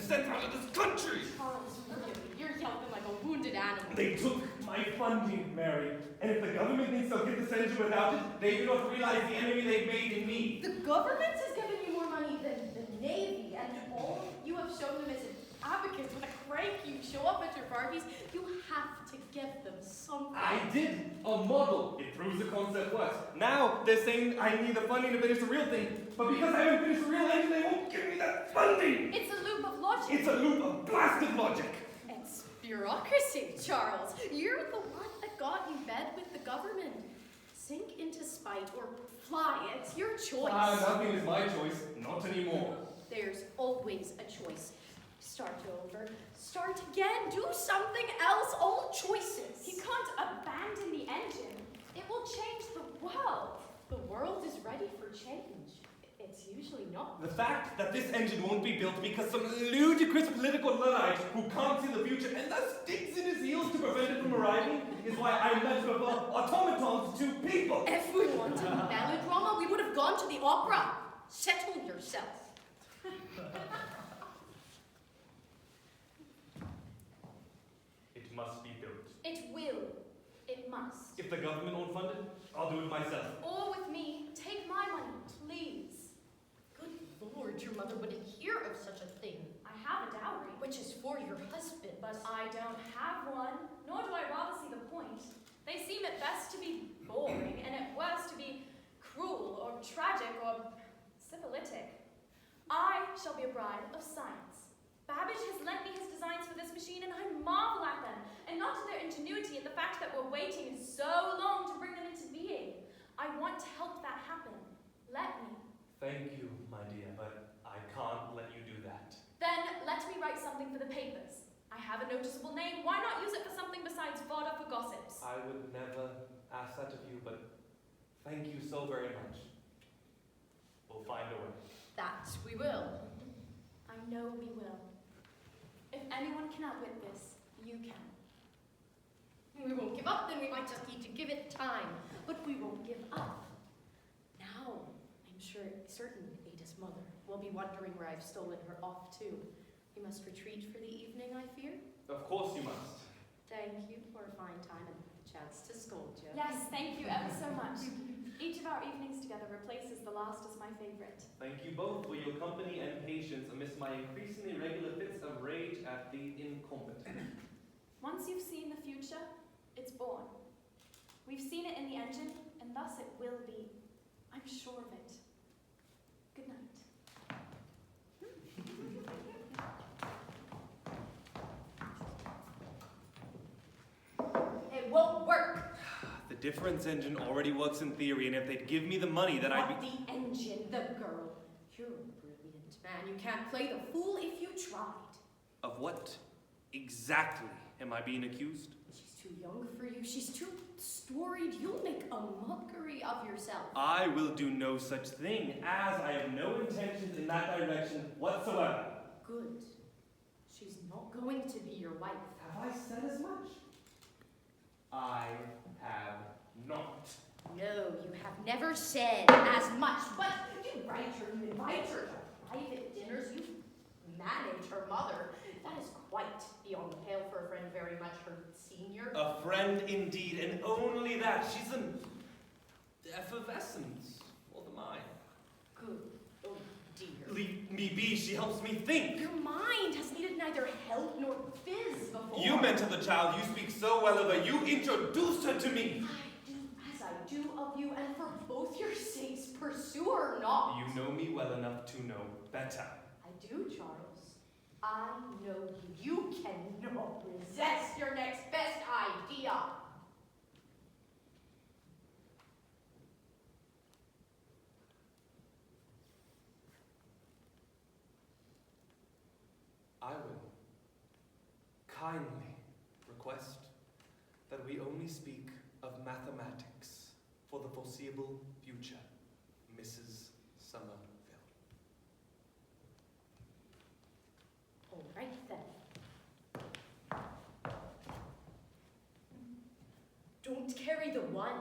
sent out of this country. Charles, really, you're yelping like a wounded animal. They took my funding, Mary. And if the government thinks they'll get this engine without it, they do not realize the enemy they've made in me. The government has given you more money than the Navy, and all you have shown them is an advocate with a crank. You show up at your parties, you have to give them something. I did a model. It proves the concept works. Now they're saying I need the funding to finish the real thing, but because I haven't finished the real engine, they won't give me that funding. It's a loop of logic. It's a loop of blasted logic. It's bureaucracy, Charles. You're the one that got in bed with the government. Sink into spite or fly. It's your choice. Nothing is my choice. Not anymore. There's always a choice. Start over. Start again. Do something else. All choices. You can't abandon the engine. It will change the world. The world is ready for change. It's usually not. The fact that this engine won't be built because some ludicrous political Luddite who can't see the future and thus digs in his heels to prevent it from arriving is why I much prefer automatons to people. If we wanted melodrama, we would have gone to the opera. Settle yourself. It must be built. It will. It must. If the government won't fund it, I'll do it myself. Or with me, take my money, please. Good Lord, your mother wouldn't hear of such a thing. I have a dowry, Which is for your husband. but I don't have one, nor do I rather see the point. They seem at best to be boring, and at worst to be cruel or tragic or syphilitic. I shall be a bride of science. Babbage has lent me his designs for this machine, and I marvel at them, and not at their ingenuity and the fact that we're waiting so long to bring them into being. I want to help that happen. Let me. Thank you, my dear, but I can't let you do that. Then let me write something for the papers. I have a noticeable name. Why not use it for something besides fodder for gossips? I would never ask that of you, but thank you so very much. We'll find a way. That we will. I know we will. If anyone can outwit this, you can. We won't give up, then we might just need to give it time. But we won't give up. Now, I'm certain Ada's mother will be wondering where I've stolen her off to. We must retreat for the evening, I fear. Of course you must. Thank you for a fine time and a chance to scold you. Yes, thank you ever so much. Each of our evenings together replaces the last as my favorite. Thank you both for your company and patience amidst my increasingly regular fits of rage at the incompetent. Once you've seen the future, it's born. We've seen it in the engine, and thus it will be. I'm sure of it. Good night. It won't work. The difference engine already works in theory, and if they'd give me the money, then I'd Not be... the engine, the girl. You're a brilliant man. You can't play the fool if you tried. Of what exactly am I being accused? She's too young for you. She's too storied. You'll make a mockery of yourself. I will do no such thing, as I have no intentions in that direction whatsoever. Good. She's not going to be your wife. Have I said as much? I have not. No, you have never said as much. But you write her, you invite her to private dinners, you manage her mother. That is quite beyond the pale for a friend very much her senior. A friend indeed, and only that. She's an effervescence for the mind. Good. Oh, dear. Leave me be, she helps me think. Your mind has needed neither help nor fizz before. You mentor the child you speak so well of her. You introduced her to me. I do as I do of you, and for both your sakes, pursue her not. You know me well enough to know better. I do, Charles. I know you. You cannot resist your next best idea. I will kindly request that we only speak of mathematics for the foreseeable future, Mrs. Somerville. All right, then. Don't carry the one